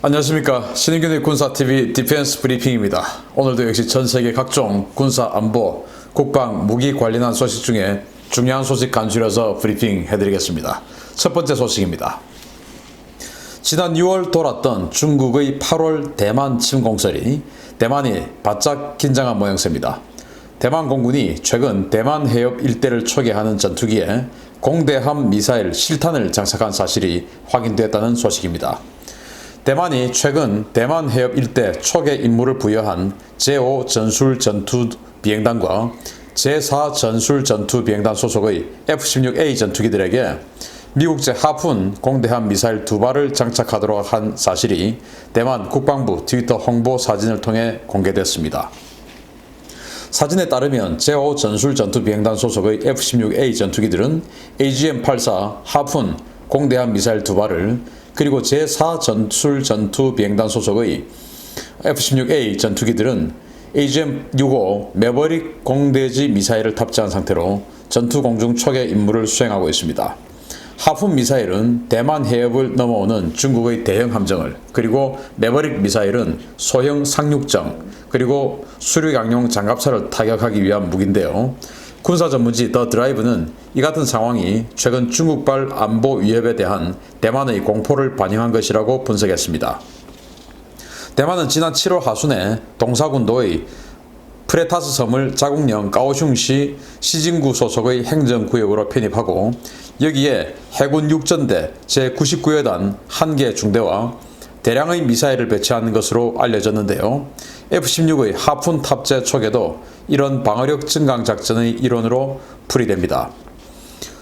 안녕하십니까. 신인균의 군사TV 디펜스 브리핑입니다. 오늘도 역시 전세계 각종 군사 안보, 국방, 무기 관련한 소식 중에 중요한 소식 간추려서 브리핑 해드리겠습니다. 첫 번째 소식입니다. 지난 6월 돌았던 중국의 8월 대만 침공설이 대만이 바짝 긴장한 모양새입니다. 대만 공군이 최근 대만 해협 일대를 초계하는 전투기에 공대함 미사일 실탄을 장착한 사실이 확인됐다는 소식입니다. 대만이 최근 대만 해협 일대 초계 임무를 부여한 제5 전술 전투 비행단과 제4 전술 전투 비행단 소속의 F-16A 전투기들에게 미국제 하푼 공대함 미사일 2발을 장착하도록 한 사실이 대만 국방부 트위터 홍보 사진을 통해 공개됐습니다. 사진에 따르면 제5 전술 전투 비행단 소속의 F-16A 전투기들은 AGM-84 하푼 공대함 미사일 2발을 그리고 제4 전술 전투 비행단 소속의 F-16A 전투기들은 AGM-65 매버릭 공대지 미사일을 탑재한 상태로 전투 공중 초계 임무를 수행하고 있습니다. 하푼 미사일은 대만 해협을 넘어오는 중국의 대형 함정을, 그리고 매버릭 미사일은 소형 상륙정, 그리고 수륙양용 장갑차를 타격하기 위한 무기인데요. 군사 전문지 더 드라이브는 이 같은 상황이 최근 중국발 안보 위협에 대한 대만의 공포를 반영한 것이라고 분석했습니다. 대만은 지난 7월 하순에 동사군도의 프레타스 섬을 자국령 까오슝시 시진구 소속의 행정구역으로 편입하고 여기에 해군 육전대 제99여단 1개 중대와 대량의 미사일을 배치한 것으로 알려졌는데요. F-16의 하푼 탑재 초계도 이런 방어력 증강 작전의 일원으로 풀이됩니다.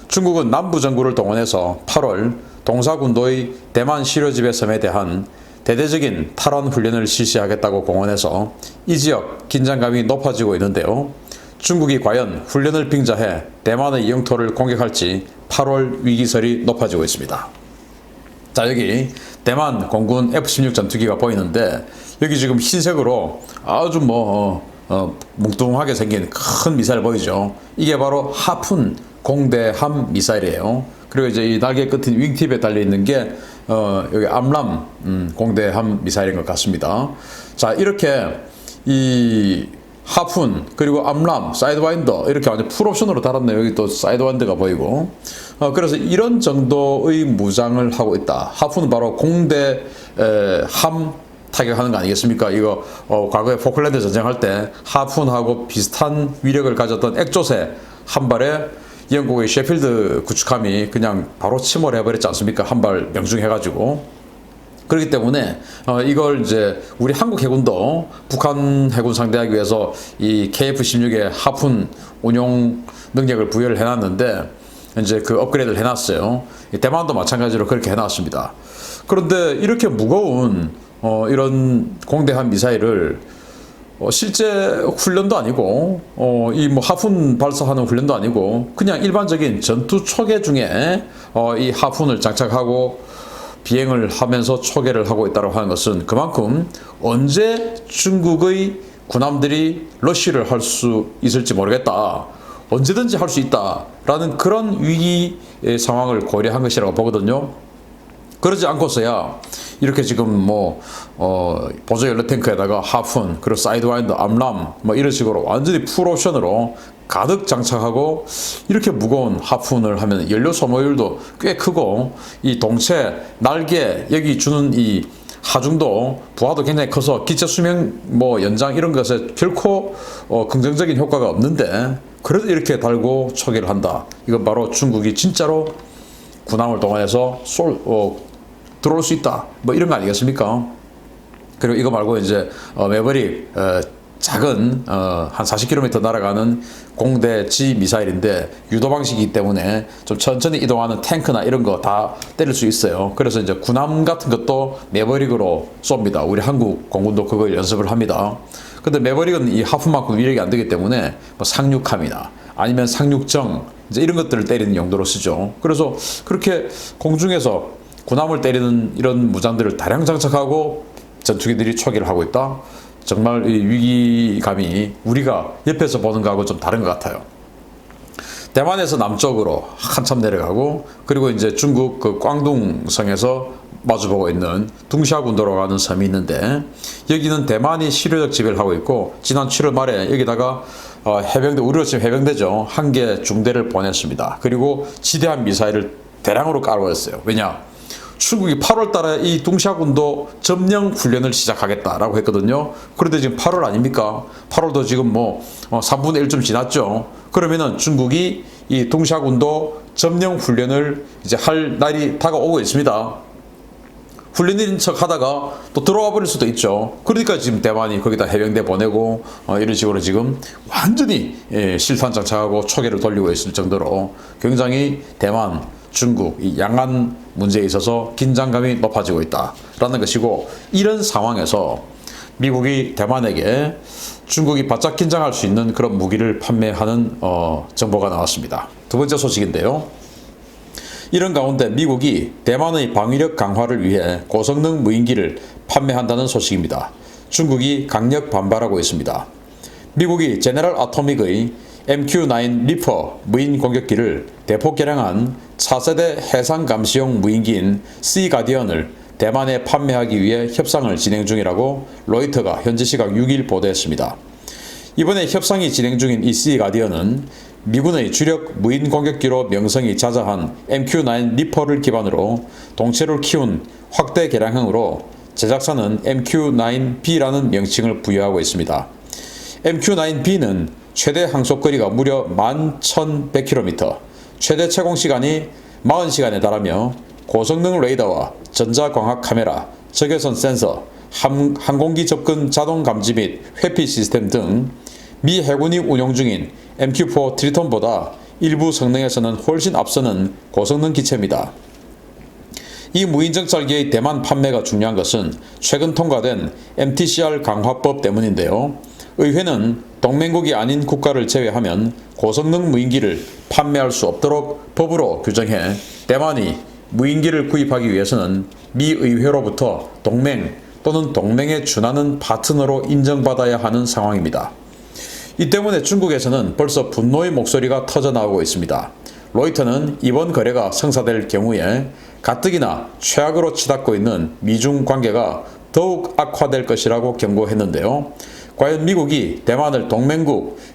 중국은 남부정부를 동원해서 8월 동사군도의 대만 시료지배 섬에 대한 대대적인 탈환 훈련을 실시하겠다고 공언해서 이 지역 긴장감이 높아지고 있는데요. 중국이 과연 훈련을 빙자해 대만의 영토를 공격할지 8월 위기설이 높아지고 있습니다. 자, 여기 대만 공군 F-16 전투기가 보이는데 여기 지금 흰색으로 아주 뭉뚱하게 생긴 큰 미사일 보이죠? 이게 바로 하푼 공대함 미사일이에요. 그리고 이제 이 날개 끝인 윙팁에 달려있는 게 여기 암람 공대함 미사일인 것 같습니다. 자, 이렇게 이 하푼 그리고 암람, 사이드와인더 이렇게 완전 풀옵션으로 달았네요. 여기 또 사이드와인더가 보이고 그래서 이런 정도의 무장을 하고 있다. 하푼은 바로 공대함 타격하는 거 아니겠습니까? 이거 과거에 포클랜드 전쟁할 때 하푼하고 비슷한 위력을 가졌던 액조세 한 발에 영국의 셰필드 구축함이 그냥 바로 침몰 해버렸지 않습니까? 한 발 명중해가지고. 그렇기 때문에 이걸 이제 우리 한국 해군도 북한 해군 상대하기 위해서 이 KF-16의 하푼 운용 능력을 부여를 해놨는데 이제 그 업그레이드를 해놨어요. 대만도 마찬가지로 그렇게 해놨습니다. 그런데 이렇게 무거운 이런 공대함 미사일을 실제 훈련도 아니고 이 하푼 발사하는 훈련도 아니고 그냥 일반적인 전투 초계 중에 이 하푼을 장착하고 비행을 하면서 초계를 하고 있다고 하는 것은 그만큼 언제 중국의 군함들이 러쉬를 할 수 있을지 모르겠다. 언제든지 할 수 있다라는 그런 위기 상황을 고려한 것이라고 보거든요. 그러지 않고서야 이렇게 지금 보조 연료 탱크에다가 하푼 그리고 사이드와인더 암람 이런 식으로 완전히 풀옵션으로 가득 장착하고 이렇게 무거운 하푼을 하면 연료 소모율도 꽤 크고 이 동체 날개 여기 주는 이 하중도 부하도 굉장히 커서 기체 수명 연장 이런 것에 결코 긍정적인 효과가 없는데 그래도 이렇게 달고 초계를 한다. 이건 바로 중국이 진짜로 군함을 동원해서 들어올 수 있다. 이런 거 아니겠습니까? 그리고 이거 말고 이제 매버릭 작은 한 40km 날아가는 공대지 미사일인데 유도 방식이기 때문에 좀 천천히 이동하는 탱크나 이런 거 다 때릴 수 있어요. 그래서 이제 군함 같은 것도 매버릭으로 쏩니다. 우리 한국 공군도 그걸 연습을 합니다. 근데 매버릭은 이 하푼만큼 위력이 안 되기 때문에 상륙함이나 아니면 상륙정 이제 이런 것들을 때리는 용도로 쓰죠. 그래서 그렇게 공중에서 군함을 때리는 이런 무장들을 다량 장착하고 전투기들이 초기를 하고 있다. 정말 이 위기감이 우리가 옆에서 보는 거하고 좀 다른 것 같아요. 대만에서 남쪽으로 한참 내려가고, 그리고 이제 중국 그 광둥성에서 마주보고 있는 둥샤군도로 가는 섬이 있는데, 여기는 대만이 실효적 지배를 하고 있고, 지난 7월 말에 여기다가 해병대, 우리로 치면 해병대죠, 한 개 중대를 보냈습니다. 그리고 지대한 미사일을 대량으로 깔아버렸어요. 왜냐? 중국이 8월 달에 이 둥샤군도 점령 훈련을 시작하겠다라고 했거든요. 그런데 지금 8월 아닙니까? 8월도 지금 뭐 3분의 1좀 지났죠. 그러면은 중국이 이 둥샤군도 점령 훈련을 이제 할 날이 다가오고 있습니다. 훈련인 척 하다가 또 들어와 버릴 수도 있죠. 그러니까 지금 대만이 거기다 해병대 보내고 이런 식으로 지금 완전히 실탄 장착하고 초계를 돌리고 있을 정도로 굉장히 대만, 중국 이 양안 문제에 있어서 긴장감이 높아지고 있다라는 것이고, 이런 상황에서 미국이 대만에게 중국이 바짝 긴장할 수 있는 그런 무기를 판매하는 정보가 나왔습니다. 두 번째 소식인데요. 이런 가운데 미국이 대만의 방위력 강화를 위해 고성능 무인기를 판매한다는 소식입니다. 중국이 강력 반발하고 있습니다. 미국이 제네럴 아토믹의 MQ-9 리퍼 무인 공격기를 대폭 개량한 차세대 해상 감시용 무인기인 씨 가디언을 대만에 판매하기 위해 협상을 진행 중이라고 로이터가 현지 시각 6일 보도했습니다. 이번에 협상이 진행 중인 이 씨 가디언은 미군의 주력 무인 공격기로 명성이 자자한 MQ-9 리퍼를 기반으로 동체를 키운 확대 개량형으로 제작사는 MQ-9B라는 명칭을 부여하고 있습니다. MQ-9B는 최대 항속거리가 무려 11,100km, 최대 채공시간이 40시간에 달하며 고성능 레이더와 전자광학 카메라, 적외선 센서, 항공기 접근 자동 감지 및 회피 시스템 등 미 해군이 운용 중인 MQ-4 트리톤보다 일부 성능에서는 훨씬 앞서는 고성능 기체입니다. 이 무인정찰기의 대만 판매가 중요한 것은 최근 통과된 MTCR 강화법 때문인데요. 의회는 동맹국이 아닌 국가를 제외하면 고성능 무인기를 판매할 수 없도록 법으로 규정해 대만이 무인기를 구입하기 위해서는 미 의회로부터 동맹 또는 동맹에 준하는 파트너로 인정받아야 하는 상황입니다. 이 때문에 중국에서는 벌써 분노의 목소리가 터져나오고 있습니다. 로이터는 이번 거래가 성사될 경우에 가뜩이나 최악으로 치닫고 있는 미중 관계가 더욱 악화될 것이라고 경고했는데요. 과연 미국이 대만을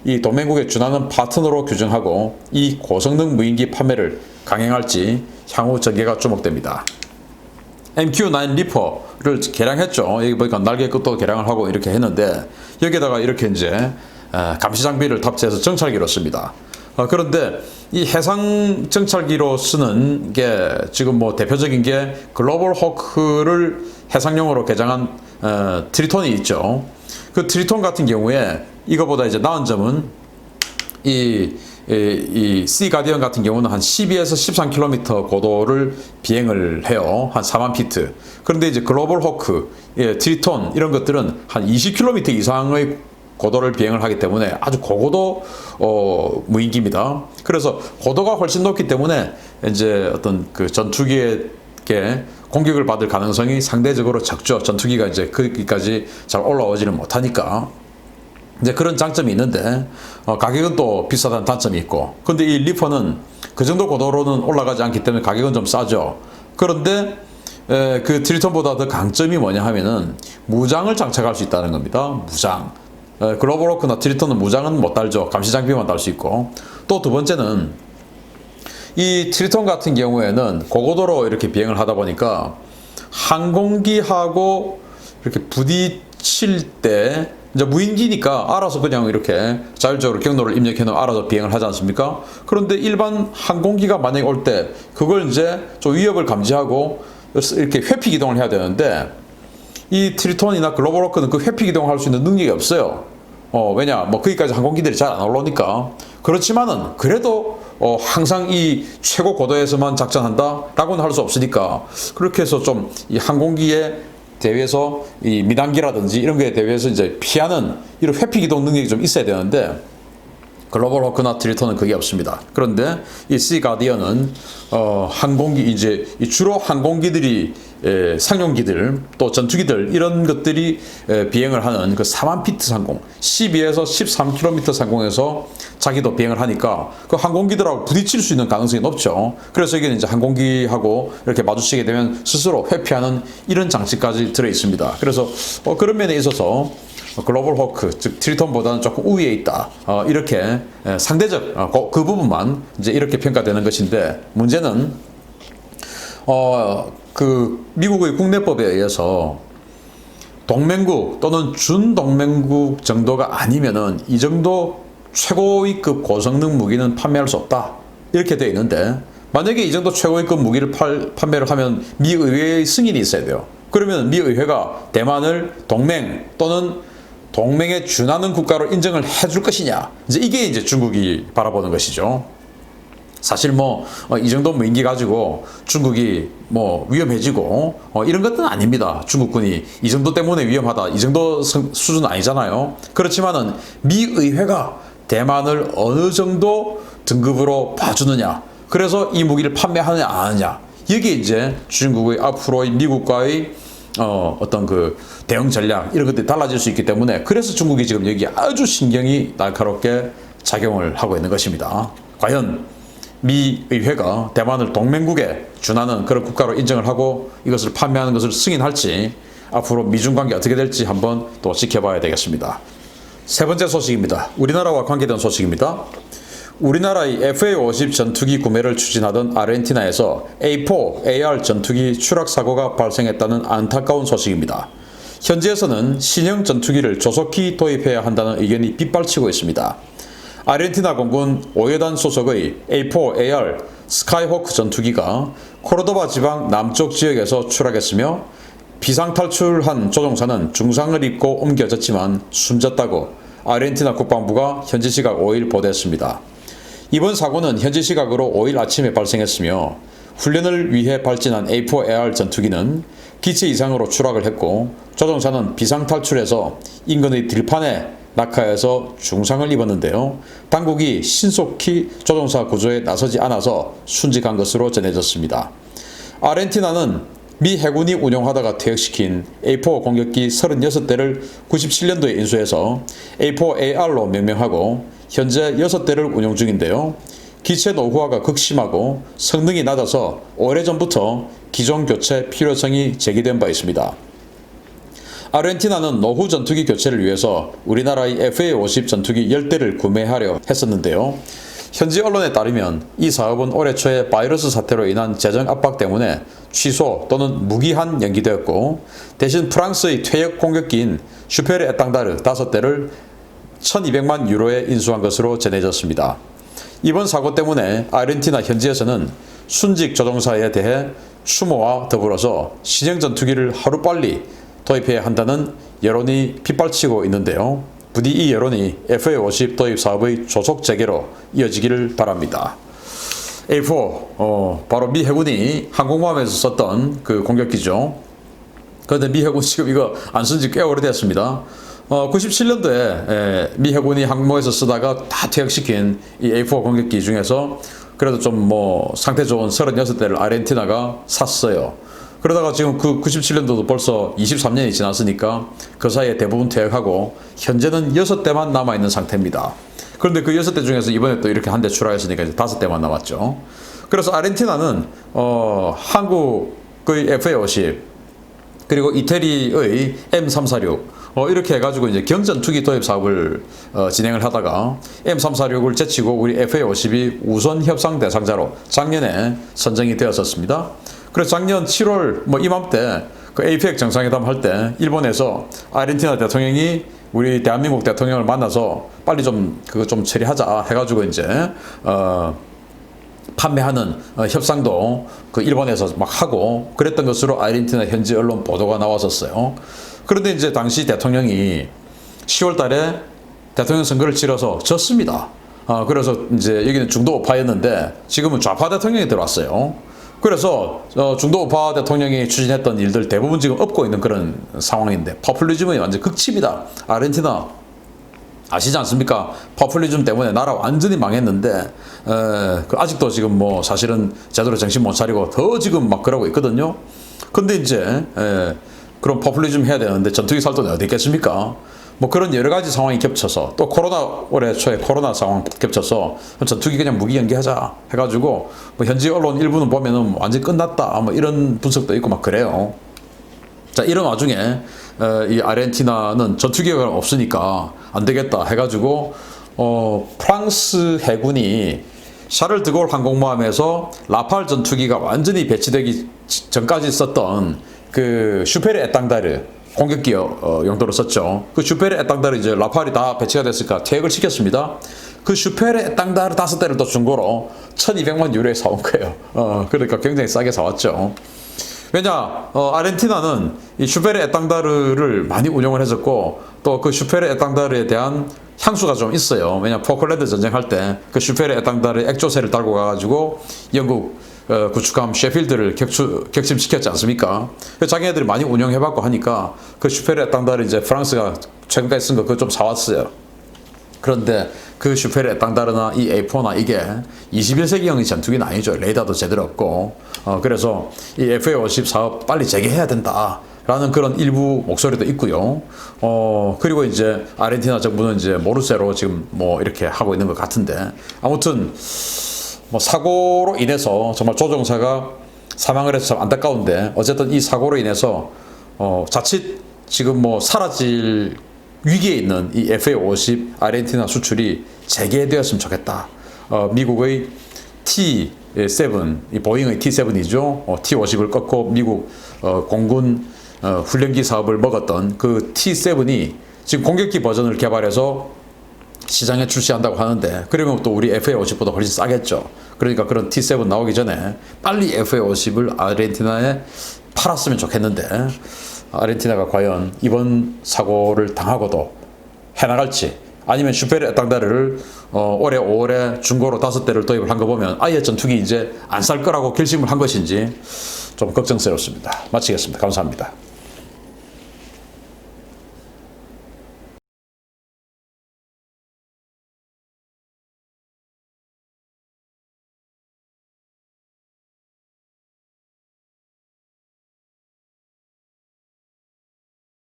이 동맹국에 준하는 파트너로 규정하고 이 고성능 무인기 판매를 강행할지 향후 전개가 주목됩니다. MQ-9 리퍼를 개량했죠. 여기 보니까 날개 끝도 개량을 하고 이렇게 했는데, 여기에다가 이렇게 이제 감시 장비를 탑재해서 정찰기로 씁니다. 그런데 이 해상 정찰기로 쓰는 게 지금 뭐 대표적인 게 글로벌 호크를 해상용으로 개장한 트리톤이 있죠. 그 트리톤 같은 경우에 이거보다 이제 나은 점은 이 씨 가디언 같은 경우는 한 12에서 13km 고도를 비행을 해요. 한 4만 피트. 그런데 이제 글로벌 호크, 트리톤 이런 것들은 한 20km 이상의 고도를 비행을 하기 때문에 아주 고고도 무인기입니다. 그래서 고도가 훨씬 높기 때문에 이제 어떤 그 전투기에게 공격을 받을 가능성이 상대적으로 적죠. 전투기가 이제 거기까지 잘 올라오지는 못하니까. 이제 그런 장점이 있는데 가격은 또 비싸다는 단점이 있고, 근데 이 리퍼는 그 정도 고도로는 올라가지 않기 때문에 가격은 좀 싸죠. 그런데 그 트리톤보다 더 강점이 뭐냐 하면은 무장을 장착할 수 있다는 겁니다. 무장. 글로벌 호크나 트리톤은 무장은 못 달죠. 감시 장비만 달 수 있고, 또 두 번째는 이 트리톤 같은 경우에는 고고도로 이렇게 비행을 하다 보니까 항공기하고 이렇게 부딪힐 때 이제 무인기니까 알아서 그냥 이렇게 자율적으로 경로를 입력해 놓으면 알아서 비행을 하지 않습니까? 그런데 일반 항공기가 만약에 올 때 그걸 이제 좀 위협을 감지하고 이렇게 회피 기동을 해야 되는데, 이 트리톤이나 글로벌 호크는 그 회피 기동을 할 수 있는 능력이 없어요. 왜냐, 뭐 거기까지 항공기들이 잘 안 올라오니까. 그렇지만은 그래도 항상 이 최고 고도에서만 작전한다라고는 할 수 없으니까, 그렇게 해서 좀 이 항공기에 대비해서 이 미단기라든지 이런 거에 대비해서 이제 피하는 이런 회피 기동 능력이 좀 있어야 되는데, 글로벌 호크나 트리톤은 그게 없습니다. 그런데 이 씨 가디언은 항공기, 이제 주로 항공기들이 상용기들 또 전투기들 이런 것들이 비행을 하는 그 4만 피트 상공, 12에서 13km 상공에서 자기도 비행을 하니까 그 항공기들하고 부딪힐 수 있는 가능성이 높죠. 그래서 이게 이제 항공기하고 이렇게 마주치게 되면 스스로 회피하는 이런 장치까지 들어 있습니다. 그래서 그런 면에 있어서 글로벌 호크, 즉 트리톤보다는 조금 우위에 있다. 이렇게 상대적 그 부분만 이제 이렇게 평가되는 것인데, 문제는 그 미국의 국내법에 의해서 동맹국 또는 준동맹국 정도가 아니면은 이 정도 최고위급 고성능 무기는 판매할 수 없다. 이렇게 되어 있는데, 만약에 이 정도 최고위급 무기를 판매를 하면 미 의회의 승인이 있어야 돼요. 그러면 미 의회가 대만을 동맹 또는 동맹에 준하는 국가로 인정을 해줄 것이냐. 이게 이제 중국이 바라보는 것이죠. 사실 이 정도 무인기 가지고 중국이 위험해지고 이런 것은 아닙니다. 중국군이 이 정도 때문에 위험하다, 이 정도 수준은 아니잖아요. 그렇지만은 미 의회가 대만을 어느 정도 등급으로 봐주느냐, 그래서 이 무기를 판매하느냐 안 하느냐, 여기에 이제 중국의 앞으로의 미국과의 어떤 그 대응 전략, 이런 것들이 달라질 수 있기 때문에, 그래서 중국이 지금 여기 아주 신경이 날카롭게 작용을 하고 있는 것입니다. 과연 미 의회가 대만을 동맹국에 준하는 그런 국가로 인정을 하고 이것을 판매하는 것을 승인할지, 앞으로 미중 관계 어떻게 될지 한번 또 지켜봐야 되겠습니다. 세 번째 소식입니다. 우리나라와 관계된 소식입니다. 우리나라의 FA-50 전투기 구매를 추진하던 아르헨티나에서 A4AR 전투기 추락 사고가 발생했다는 안타까운 소식입니다. 현지에서는 신형 전투기를 조속히 도입해야 한다는 의견이 빗발치고 있습니다. 아르헨티나 공군 5여단 소속의 A4AR 스카이호크 전투기가 코르도바 지방 남쪽 지역에서 추락했으며, 비상탈출한 조종사는 중상을 입고 옮겨졌지만 숨졌다고 아르헨티나 국방부가 현지 시각 5일 보도했습니다. 이번 사고는 현지 시각으로 5일 아침에 발생했으며, 훈련을 위해 발진한 A4AR 전투기는 기체 이상으로 추락을 했고, 조종사는 비상탈출해서 인근의 들판에 낙하해서 중상을 입었는데요. 당국이 신속히 조종사 구조에 나서지 않아서 순직한 것으로 전해졌습니다. 아르헨티나는 미 해군이 운용하다가 퇴역시킨 A4 공격기 36대를 97년도에 인수해서 A4AR로 명명하고 현재 6대를 운용 중인데요. 기체 노후화가 극심하고 성능이 낮아서 오래전부터 기종 교체 필요성이 제기된 바 있습니다. 아르헨티나는 노후 전투기 교체를 위해서 우리나라의 FA-50 전투기 10대를 구매하려 했었는데요. 현지 언론에 따르면 이 사업은 올해 초에 바이러스 사태로 인한 재정 압박 때문에 취소 또는 무기한 연기되었고, 대신 프랑스의 퇴역 공격기인 슈페르 에땅다르 5대를 1200만 유로에 인수한 것으로 전해졌습니다. 이번 사고 때문에 아르헨티나 현지에서는 순직 조종사에 대해 추모와 더불어서 신형 전투기를 하루빨리 도입해야 한다는 여론이 빗발치고 있는데요. 부디 이 여론이 FA-50 도입 사업의 조속 재개로 이어지기를 바랍니다. A4, 바로 미 해군이 항공모함에서 썼던 그 공격기죠. 그런데 미 해군 지금 이거 안 쓴 지 꽤 오래됐습니다. 97년도에 미 해군이 항모에서 쓰다가 다 퇴역시킨 이 A4 공격기 중에서 그래도 좀 상태 좋은 36대를 아르헨티나가 샀어요. 그러다가 지금 그 97년도도 벌써 23년이 지났으니까 그 사이에 대부분 퇴역하고 현재는 6대만 남아있는 상태입니다. 그런데 그 6대 중에서 이번에 또 이렇게 한 대 추락했으니까 이제 5대만 남았죠. 그래서 아르헨티나는 한국의 FA-50 그리고 이태리의 M346 이렇게 해가지고 이제 경전투기 도입 사업을 진행을 하다가 M346을 제치고 우리 FA-50이 우선 협상 대상자로 작년에 선정이 되었었습니다. 그래서 작년 7월 이맘때 그 APEC 정상회담 할 때 일본에서 아르헨티나 대통령이 우리 대한민국 대통령을 만나서 빨리 그거 좀 처리하자 해가지고 이제 판매하는 협상도 그 일본에서 막 하고 그랬던 것으로 아르헨티나 현지 언론 보도가 나왔었어요. 그런데 이제 당시 대통령이 10월 달에 대통령 선거를 치러서 졌습니다. 그래서 이제 여기는 중도 우파였는데 지금은 좌파 대통령이 들어왔어요. 그래서 중도 우파 대통령이 추진했던 일들 대부분 지금 엎고 있는 그런 상황인데 포퓰리즘이 완전 극치입니다. 아르헨티나 아시지 않습니까? 포퓰리즘 때문에 나라 완전히 망했는데 아직도 지금 사실은 제대로 정신 못 차리고 더 지금 막 그러고 있거든요. 근데 이제 그런 포퓰리즘 해야 되는데 전투기 살 돈이 어디 있겠습니까? 뭐 그런 여러 가지 상황이 겹쳐서 또 올해 초에 코로나 상황 겹쳐서 전투기 그냥 무기 연기하자 해가지고 뭐 현지 언론 일부는 보면은 완전 끝났다 뭐 이런 분석도 있고 막 그래요. 자, 이런 와중에 이 아르헨티나는 전투기가 없으니까 안 되겠다 해가지고 프랑스 해군이 샤를 드골 항공모함에서 라팔 전투기가 완전히 배치되기 전까지 썼던 그 슈페르 에땅다르 공격기 용도로 썼죠. 그 슈페르 에땅다르 이제 라팔이 다 배치가 됐으니까 퇴역을 시켰습니다. 그 슈페르 에땅다르 5대를 또 중고로 1200만 유로에 사온 거예요. 그러니까 굉장히 싸게 사왔죠. 왜냐, 아르헨티나는 이 슈페르 에땅다르를 많이 운용을 했었고, 또 그 슈페르 에땅다르에 대한 향수가 좀 있어요. 왜냐, 포클랜드 전쟁할 때 그 슈페르 에땅다르 액조세를 달고 가가지고 영국 구축함 셰필드를 격침시켰지 않습니까? 자기네들이 많이 운영해봤고 하니까 그 슈페르 에땅다르 이제 프랑스가 최근까지 쓴 거 그거 좀 사왔어요. 그런데 그 슈페르 에땅다르나 이 A4나 이게 21세기형 전투기는 아니죠. 레이더도 제대로 없고. 그래서 이 FA-50 사업 빨리 재개해야 된다. 라는 그런 일부 목소리도 있고요. 그리고 이제 아르헨티나 정부는 이제 모르쇠로 지금 뭐 이렇게 하고 있는 것 같은데. 아무튼 뭐 사고로 인해서 정말 조종사가 사망을 해서 참 안타까운데 어쨌든 이 사고로 인해서 자칫 지금 뭐 사라질 위기에 있는 이 FA-50 아르헨티나 수출이 재개되었으면 좋겠다. 미국의 T7, 이 보잉의 T7이죠. T50을 꺾고 미국 공군 훈련기 사업을 먹었던 그 T7이 지금 공격기 버전을 개발해서 시장에 출시한다고 하는데, 그러면 또 우리 FA-50보다 훨씬 싸겠죠. 그러니까 그런 T7 나오기 전에 빨리 FA-50을 아르헨티나에 팔았으면 좋겠는데, 아르헨티나가 과연 이번 사고를 당하고도 해나갈지, 아니면 슈페르 에땅다르를 올해 5월에 중고로 5대를 도입을 한 거 보면 아예 전투기 이제 안 살 거라고 결심을 한 것인지 좀 걱정스럽습니다. 마치겠습니다. 감사합니다.